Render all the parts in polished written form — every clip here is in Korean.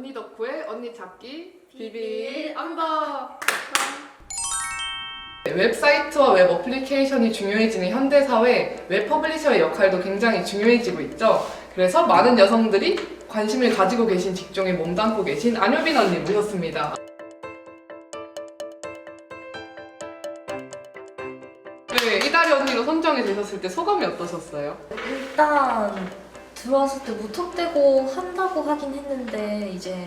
언니 덕후의 언니 찾기 비빌 언더. 웹사이트와 웹 어플리케이션이 중요해지는 현대사회, 웹 퍼블리셔의 역할도 굉장히 중요해지고 있죠. 그래서 많은 여성들이 관심을 가지고 계신 직종에 몸담고 계신 안효빈 언니 모셨습니다. 네, 이다리 언니로 선정이 되셨을 때 소감이 어떠셨어요? 일단 들어왔을 때 무턱대고 한다고 하긴 했는데 이제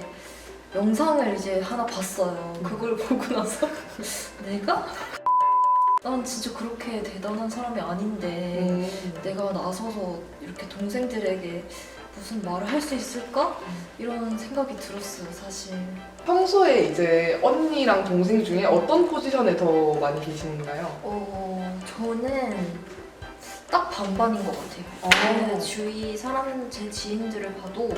영상을 이제 하나 봤어요. 그걸 보고 나서 내가? 난 진짜 그렇게 대단한 사람이 아닌데 내가 나서서 이렇게 동생들에게 무슨 말을 할 수 있을까? 이런 생각이 들었어요, 사실. 평소에 이제 언니랑 동생 중에 어떤 포지션에 더 많이 계신가요? 저는 딱 반반인 것 같아요. 아. 주위 사람, 제 지인들을 봐도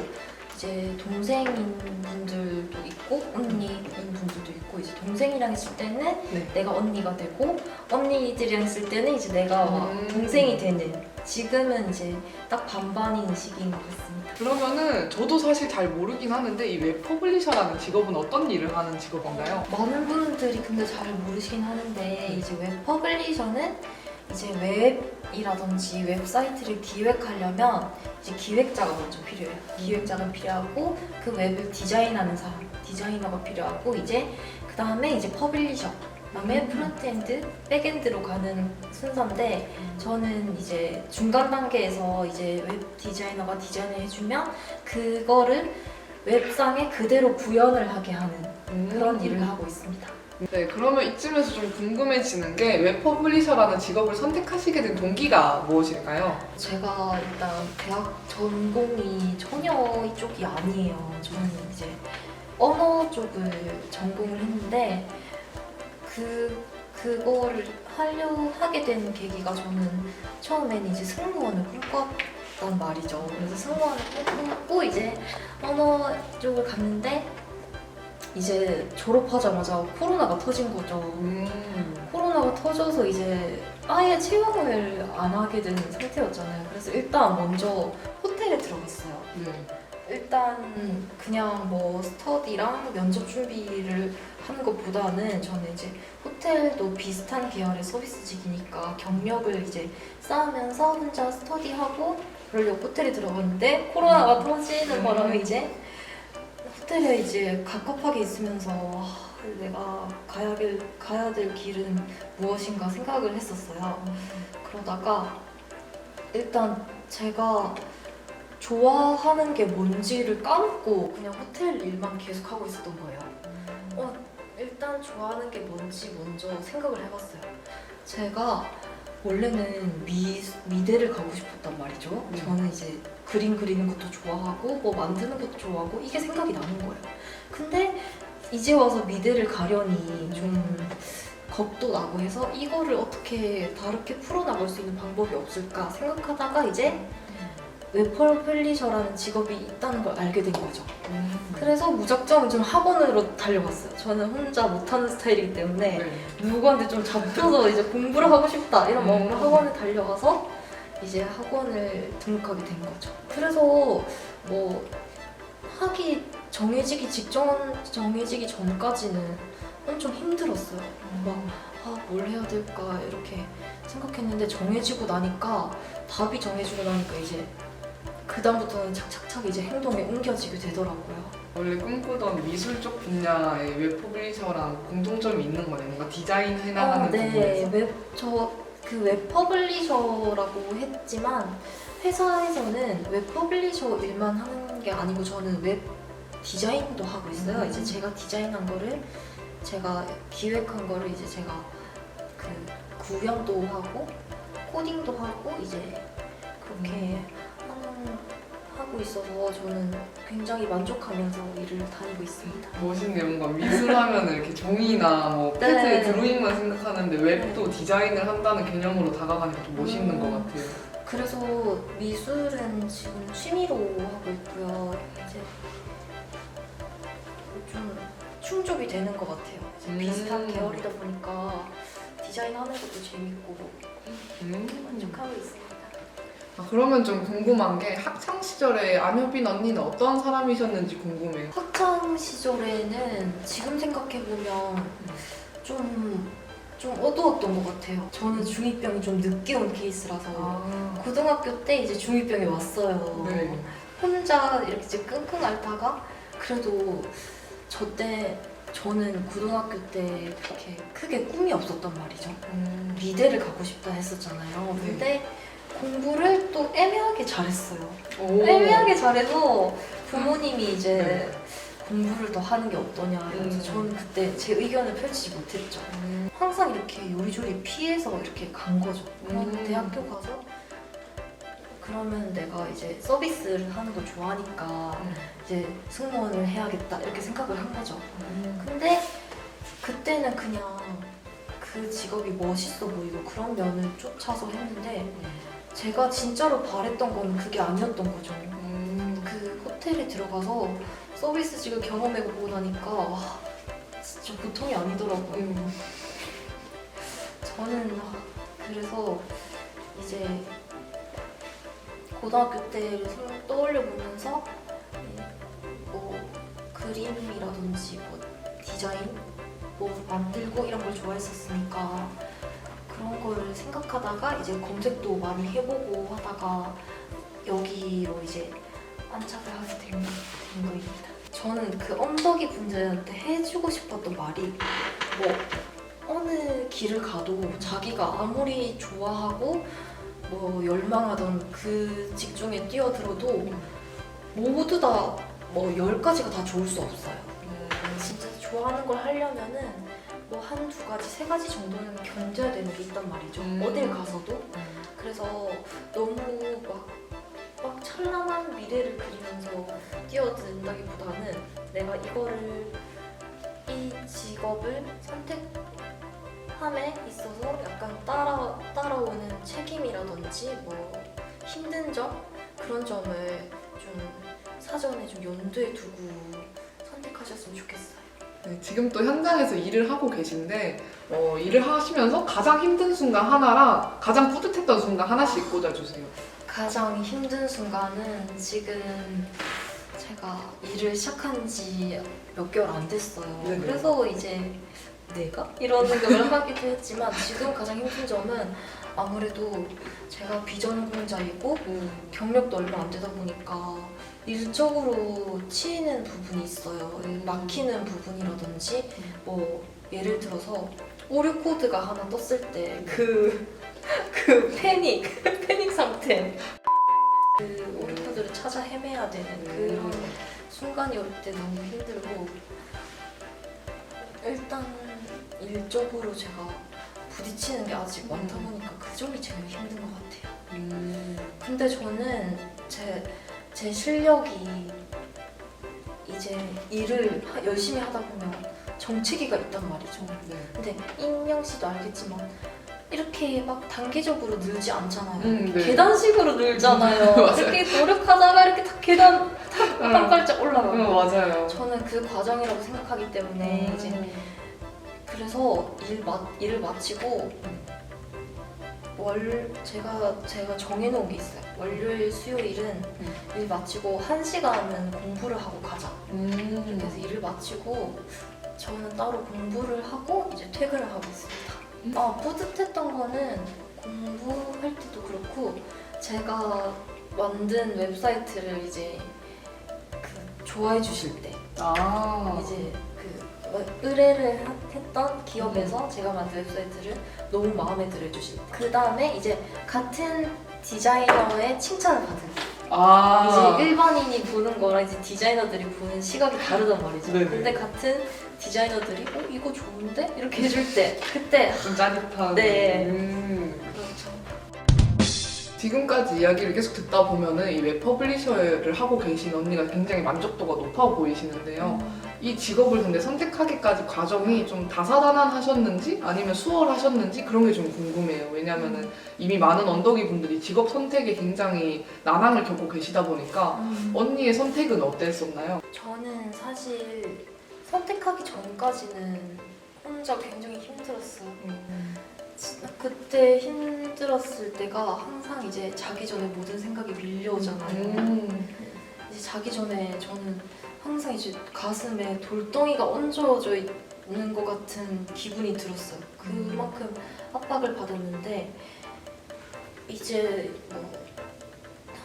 이제 동생인 분들도 있고 언니인 분들도 있고, 이제 동생이랑 있을 때는 네. 내가 언니가 되고 언니들이랑 있을 때는 이제 내가 동생이 되는, 지금은 이제 딱 반반인 시기인 것 같습니다. 그러면은 저도 사실 잘 모르긴 하는데 이 웹 퍼블리셔라는 직업은 어떤 일을 하는 직업인가요? 많은 분들이 근데 잘 모르시긴 하는데 이제 웹 퍼블리셔는 이제 웹이라든지 웹사이트를 기획하려면 이제 기획자가 먼저 필요해요. 기획자가 필요하고 그 웹을 디자인하는 사람, 디자이너가 필요하고, 이제 그 다음에 이제 퍼블리셔, 그다음에 프론트엔드, 백엔드로 가는 순서인데 저는 이제 중간 단계에서 이제 웹 디자이너가 디자인을 해주면 그거를 웹상에 그대로 구현을 하게 하는 그런 일을 하고 있습니다. 네, 그러면 이쯤에서 좀 궁금해지는 게 웹 퍼블리셔라는 직업을 선택하시게 된 동기가 무엇일까요? 제가 일단 대학 전공이 전혀 이쪽이 아니에요. 저는 이제 언어 쪽을 전공을 했는데 그거를 하게 된 계기가, 저는 처음에는 이제 승무원을 꿈꿨단 말이죠. 그래서 승무원을 꿈꾸고 이제 언어 쪽을 갔는데 이제 졸업하자마자 코로나가 터진 거죠. 코로나가 터져서 이제 아예 채용을 안 하게 된 상태였잖아요. 그래서 일단 먼저 호텔에 들어갔어요. 네. 일단 그냥 뭐 스터디랑 면접 준비를 하는 것보다는 저는 이제 호텔도 비슷한 계열의 서비스직이니까 경력을 이제 쌓으면서 혼자 스터디하고 그러려고 호텔에 들어갔는데 코로나가 터지는 바람에 이제 호텔에 이제 갑갑하게 있으면서 내가 가야 될 길은 무엇인가 생각을 했었어요. 그러다가 일단 제가 좋아하는 게 뭔지를 까먹고 그냥 호텔 일만 계속 하고 있었던 거예요. 일단 좋아하는 게 뭔지 먼저 생각을 해봤어요. 제가 원래는 미대를 가고 싶었단 말이죠. 저는 이제 그림 그리는 것도 좋아하고 뭐 만드는 것도 좋아하고 이게 생각이 나는 거예요. 근데 이제 와서 미대를 가려니 좀 겁도 나고 해서 이거를 어떻게 다르게 풀어나갈 수 있는 방법이 없을까 생각하다가 이제 웹 퍼블리셔라는 직업이 있다는 걸 알게 된 거죠. 그래서 무작정 좀 학원으로 달려갔어요. 저는 혼자 못하는 스타일이기 때문에 네. 누구한테 좀 잡혀서 이제 공부를 하고 싶다 이런 마음으로 학원에 달려가서 이제 학원을 등록하게 된 거죠. 그래서 뭐 정해지기 전까지는 엄청 힘들었어요. 뭘 해야 될까 이렇게 생각했는데 정해지고 나니까 답이 정해지고 나니까 이제 그다음부터는 착착착 이제 행동에 옮겨지게 되더라고요. 원래 꿈꾸던 미술 쪽 분야의 웹 퍼블리셔랑 공통점이 있는 거네요. 뭔가 디자인 해나가는 부분에서. 그 웹 퍼블리셔라고 했지만 회사에서는 웹 퍼블리셔 일만 하는 게 아니고 저는 웹 디자인도 하고 있어요. 이제 제가 디자인한 거를, 제가 기획한 거를 이제 제가 그 구현도 하고 코딩도 하고 이제 그렇게 하고 있어서 저는 굉장히 만족하면서 일을 다니고 있습니다. 멋있네요. 뭔가 미술하면 이렇게 종이나 뭐 패드에 드로잉만 생각하는데 웹도 디자인을 한다는 개념으로 다가가니까 좀 멋있는 것 같아요. 그래서 미술은 지금 취미로 하고 있고요. 이제 좀 충족이 되는 것 같아요. 이제 비슷한 계열이다 보니까 디자인하는 것도 재밌고 만족하고 있습니다. 그러면 좀 궁금한 게 학창 시절에 안효빈 언니는 어떤 사람이셨는지 궁금해요. 학창 시절에는 지금 생각해보면 좀 어두웠던 것 같아요. 저는 중2병이 좀 늦게 온 케이스라서 고등학교 때 이제 중2병이 왔어요. 네. 혼자 이렇게 이제 끙끙 앓다가 그래도 저는 고등학교 때 그렇게 크게 꿈이 없었단 말이죠. 미대를 가고 싶다 했었잖아요. 네. 근데 공부를 또 애매하게 잘했어요. 오. 애매하게 잘해서 부모님이 이제 네. 공부를 더 하는 게 어떠냐 이래서 저는 그때 제 의견을 펼치지 못했죠. 항상 이렇게 요리조리 피해서 이렇게 간 거죠. 그러면 대학교 가서 그러면 내가 이제 서비스를 하는 걸 좋아하니까 이제 승무원을 해야겠다 이렇게 생각을 한 거죠. 근데 그때는 그냥 그 직업이 멋있어 보이고 그런 면을 쫓아서 했는데 제가 진짜로 바랬던 건 그게 아니었던 거죠. 그 호텔에 들어가서 서비스직을 경험해보고 나니까 와, 진짜 보통이 아니더라고요. 저는 그래서 이제 고등학교 때를 떠올려 보면서 뭐 그림이라든지 뭐 디자인 뭐 만들고 이런 걸 좋아했었으니까 그런 걸 생각하다가 이제 검색도 많이 해보고 하다가 여기로 이제 안착을 하게 된 거입니다. 저는 그 언덕이 분들한테 해주고 싶었던 말이 뭐 어느 길을 가도 자기가 아무리 좋아하고 뭐 열망하던 그 직종에 뛰어들어도 모두 다 뭐 10가지가 다 좋을 수 없어요. 진짜 좋아하는 걸 하려면은 뭐 한두 가지, 세 가지 정도는 견뎌야 되는 게 있단 말이죠. 어딜 가서도. 그래서 너무 막 찬란한 미래를 그리면서 뛰어든다기보다는 내가 이 직업을 선택함에 있어서 약간 따라오는 책임이라든지 뭐 힘든 점 그런 점을 좀 사전에 좀 염두에 두고 선택하셨으면 좋겠어요. 네, 지금 또 현장에서 일을 하고 계신데 일을 하시면서 가장 힘든 순간 하나랑 가장 뿌듯했던 순간 하나씩 꽂아주세요. 가장 힘든 순간은 지금 제가 일을 시작한 지 몇 개월 안 됐어요. 네네. 그래서 이제 내가? 이런 생각을 하기도 했지만 지금 가장 힘든 점은 아무래도 제가 비전공자이고 경력도 얼마 안 되다 보니까 일적으로 치이는 부분이 있어요. 막히는 부분이라든지 뭐 예를 들어서 오류 코드가 하나 떴을 때 그 패닉 상태 그 오류 코드를 찾아 헤매야 되는 그런 순간이 올 때 너무 힘들고 일단 일적으로 제가 부딪히는 게 아직 많다 보니까 그 점이 제일 힘든 것 같아요. 근데 저는 제 실력이 이제 일을 열심히 하다 보면 정체기가 있단 말이죠. 근데 인영 씨도 알겠지만 이렇게 막 단계적으로 늘지 않잖아요. 네. 계단식으로 늘잖아요. 맞아요. 이렇게 노력하다가 이렇게 탁 계단 탁 올라가고. 맞아요. 저는 그 과정이라고 생각하기 때문에 이제 그래서 일을 마치고 제가 정해놓은 게 있어요. 월요일, 수요일은 일 마치고 1시간은 공부를 하고 가자. 이렇게 해서 일을 마치고 저는 따로 공부를 하고 이제 퇴근을 하고 있습니다. 뿌듯했던 거는 공부할 때도 그렇고 제가 만든 웹사이트를 이제 좋아해 주실 때 이제 의뢰를 했던 기업에서 제가 만든 웹사이트를 너무 마음에 들어 주실 때 그 다음에 이제 같은 디자이너의 칭찬을 받은 이제 일반인이 보는 거랑 이제 디자이너들이 보는 시각이 다르단 말이죠. 네네. 근데 같은 디자이너들이 이거 좋은데? 이렇게 해줄 때 그때 좀 짜릿한. 네. 그렇죠. 그렇죠. 지금까지 이야기를 계속 듣다 보면은 이 웹 퍼블리셔를 하고 계신 언니가 굉장히 만족도가 높아 보이시는데요. 이 직업을 근데 선택하기까지 과정이 좀 다사다난하셨는지 아니면 수월하셨는지 그런 게 좀 궁금해요. 왜냐면은 이미 많은 언덕이 분들이 직업 선택에 굉장히 난항을 겪고 계시다 보니까 언니의 선택은 어땠었나요? 저는 사실 선택하기 전까지는 혼자 굉장히 힘들었어요. 그때 힘들었을 때가 항상 이제 자기 전에 모든 생각이 밀려오잖아요. 이제 자기 전에 저는 항상 이제 가슴에 돌덩이가 얹어져 있는 것 같은 기분이 들었어요. 그만큼 압박을 받았는데 이제 뭐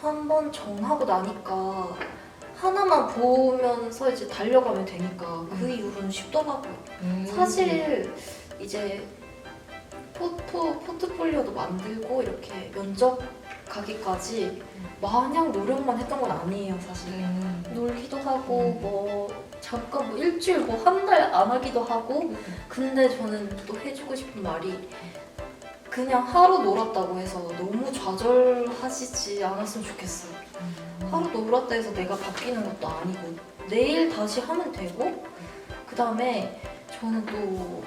한 번 정하고 나니까 하나만 보면서 이제 달려가면 되니까 그 이후로는 쉽더라고요. 사실 이제 포트폴리오도 만들고 이렇게 면접 가기까지 마냥 노력만 했던 건 아니에요, 사실. 놀기도 하고 뭐 잠깐 뭐 일주일 뭐 한 달 안 하기도 하고. 근데 저는 또 해주고 싶은 말이 그냥 하루 놀았다고 해서 너무 좌절하시지 않았으면 좋겠어요. 하루 놀았다 해서 내가 바뀌는 것도 아니고 내일 다시 하면 되고, 그 다음에 저는 또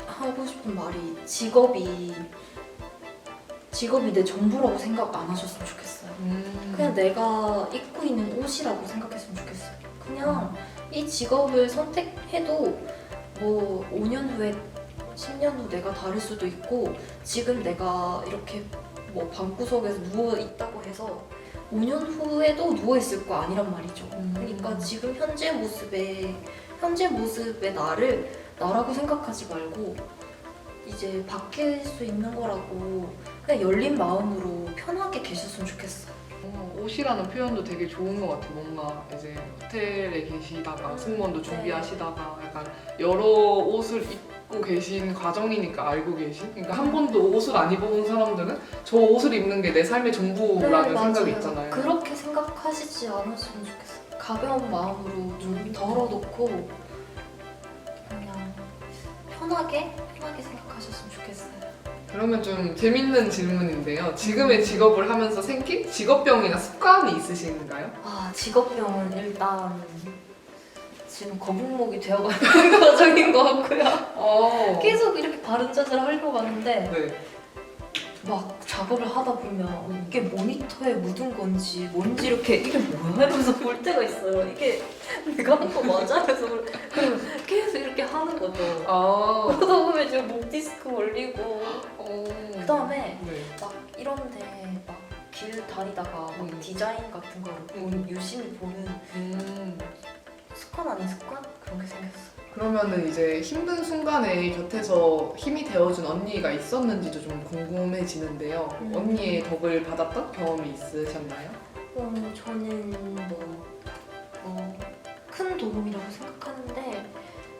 하고 싶은 말이 직업이 내 전부라고 생각 안 하셨으면 좋겠어요. 그냥 내가 입고 있는 옷이라고 생각했으면 좋겠어요. 그냥 이 직업을 선택해도 뭐 5년 후에 10년 후 내가 다를 수도 있고, 지금 내가 이렇게 뭐 방구석에서 누워 있다고 해서 5년 후에도 누워 있을 거 아니란 말이죠. 그러니까 지금 현재 모습의 나를 나라고 생각하지 말고 이제 바뀔 수 있는 거라고 그냥 열린 마음으로 편하게 계셨으면 좋겠어요. 옷이라는 표현도 되게 좋은 것 같아요. 뭔가 이제 호텔에 계시다가 승무원도 준비하시다가 약간 여러 옷을 입고 계신 과정이니까 알고 계신. 그러니까 한 번도 옷을 안 입어본 사람들은 저 옷을 입는 게 내 삶의 전부라는 생각이 맞아요. 있잖아요. 그렇게 생각하시지 않았으면 좋겠어요. 가벼운 마음으로 좀 덜어놓고 그냥 편하게 생각하셨으면 좋겠어요. 그러면 좀 재밌는 질문인데요. 지금의 직업을 하면서 생긴 직업병이나 습관이 있으신가요? 직업병은 일단 지금 거북목이 되어가는 과정인 것 같고요. 계속 이렇게 바른자세를 하려고 하는데 네. 막 작업을 하다 보면 이게 모니터에 묻은 건지 뭔지 이게 뭐야? 이러면서 볼 때가 있어요. 이게 내가 한 거 맞아? 그래서 그럼 계속 이렇게 하는 거죠. 그러다 보면 지금 목 디스크 걸리고 그 다음에 네. 막 이런데 막 길 다니다가 막 디자인 같은 거를 유심히 보는 습관 아닌 습관? 그런 게 생겼어. 그러면은 이제 힘든 순간에 곁에서 힘이 되어준 언니가 있었는지도 좀 궁금해지는데요. 언니의 덕을 받았던 경험이 있으셨나요? 저는 큰 도움이라고 생각하는데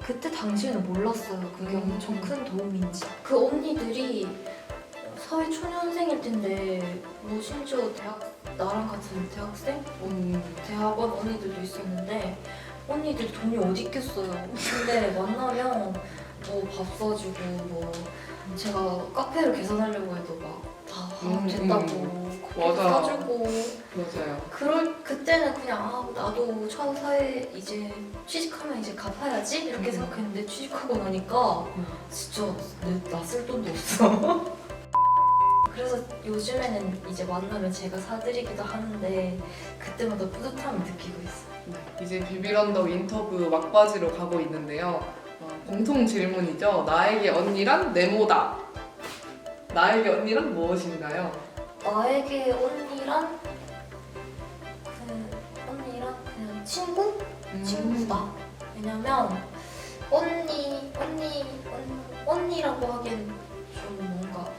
그때 당시에는 몰랐어요. 그게 엄청 큰 도움인지. 그 언니들이 사회 초년생일 텐데 뭐 심지어 나랑 같은 대학생? 대학원 언니들도 있었는데 언니들 돈이 어디 있겠어요. 근데 만나면 뭐 밥 사주고 뭐 제가 카페를 개설하려고 해도 막 다 됐다고 커피도 맞아. 사주고. 맞아요. 그때는 그냥 나도 사회 이제 취직하면 이제 갚아야지 이렇게 생각했는데 취직하고 나니까 진짜 나 쓸 돈도 없어. 그래서 요즘에는 이제 만나면 제가 사드리기도 하는데 그때마다 뿌듯함을 느끼고 있어요. 이제 비비런더 인터뷰 막바지로 가고 있는데요. 공통 질문이죠. 나에게 언니란 네모다. 나에게 언니란 무엇인가요? 나에게 언니란 그냥 친구다. 왜냐면 언니라고 하기엔 좀 뭔가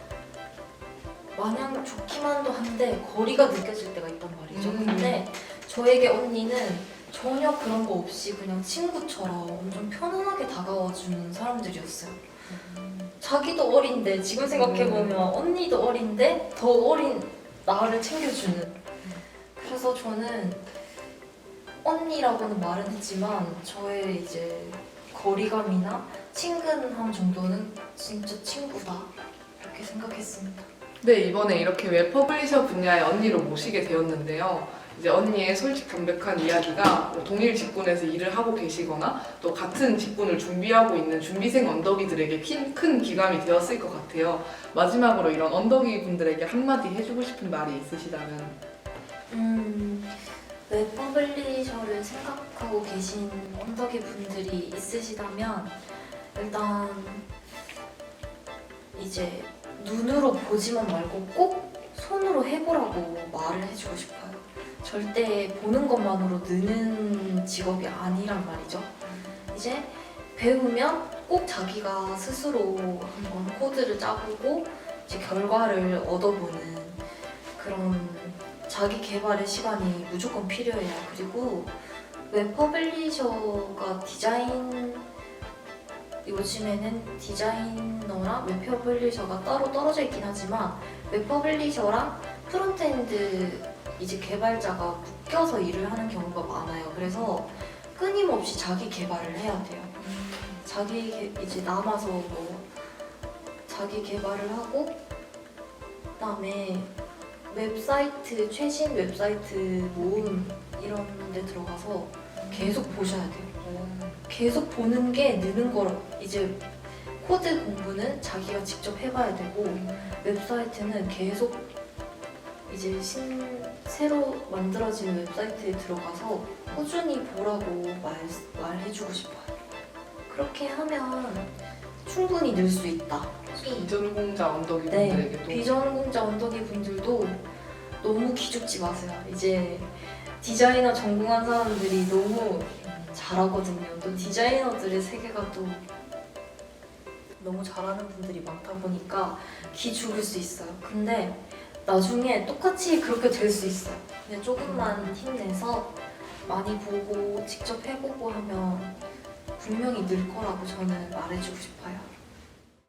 마냥 좋기만도 한데 거리가 느껴질 때가 있단 말이죠. 근데 저에게 언니는 전혀 그런 거 없이 그냥 친구처럼 엄청 편안하게 다가와주는 사람들이었어요. 자기도 어린데 지금 생각해보면 언니도 어린데 더 어린 나를 챙겨주는. 그래서 저는 언니라고는 말은 했지만 저의 이제 거리감이나 친근함 정도는 진짜 친구다 이렇게 생각했습니다. 네, 이번에 이렇게 웹퍼블리셔 분야의 언니로 모시게 되었는데요. 이제 언니의 솔직 담백한 이야기가 동일 직군에서 일을 하고 계시거나 또 같은 직군을 준비하고 있는 준비생 언덕이들에게 큰 기감이 되었을 것 같아요. 마지막으로 이런 언덕이 분들에게 한마디 해주고 싶은 말이 있으시다면? 웹퍼블리셔를 생각하고 계신 언덕이 분들이 있으시다면 일단 이제 눈으로 보지만 말고 꼭 손으로 해보라고 말을 해주고 싶어요. 절대 보는 것만으로 느는 직업이 아니란 말이죠. 이제 배우면 꼭 자기가 스스로 한번 코드를 짜보고 이제 결과를 얻어보는 그런 자기 개발의 시간이 무조건 필요해요. 그리고 웹 퍼블리셔가 요즘에는 디자이너랑 웹 퍼블리셔가 따로 떨어져 있긴 하지만 웹 퍼블리셔랑 프론트엔드 이제 개발자가 묶여서 일을 하는 경우가 많아요. 그래서 끊임없이 자기 개발을 해야 돼요. 이제 남아서 뭐 자기 개발을 하고 그다음에 웹사이트 최신 웹사이트 모음 이런 데 들어가서 계속 보셔야 돼요. 계속 보는 게 느는 걸 이제 코드 공부는 자기가 직접 해봐야 되고 웹사이트는 계속 이제 새로 만들어진 웹사이트에 들어가서 꾸준히 보라고 말해주고 싶어요. 그렇게 하면 충분히 늘 수 있다. 비전공자 언덕이 네, 분들에게도 비전공자 언덕이 분들도 너무 기죽지 마세요. 이제 디자이너 전공한 사람들이 너무 잘하거든요. 또 디자이너들의 세계가 또 너무 잘하는 분들이 많다 보니까 기죽을 수 있어요. 근데 나중에 똑같이 그렇게 될 수 있어요. 그냥 조금만 힘내서 많이 보고 직접 해보고 하면 분명히 늘 거라고 저는 말해주고 싶어요.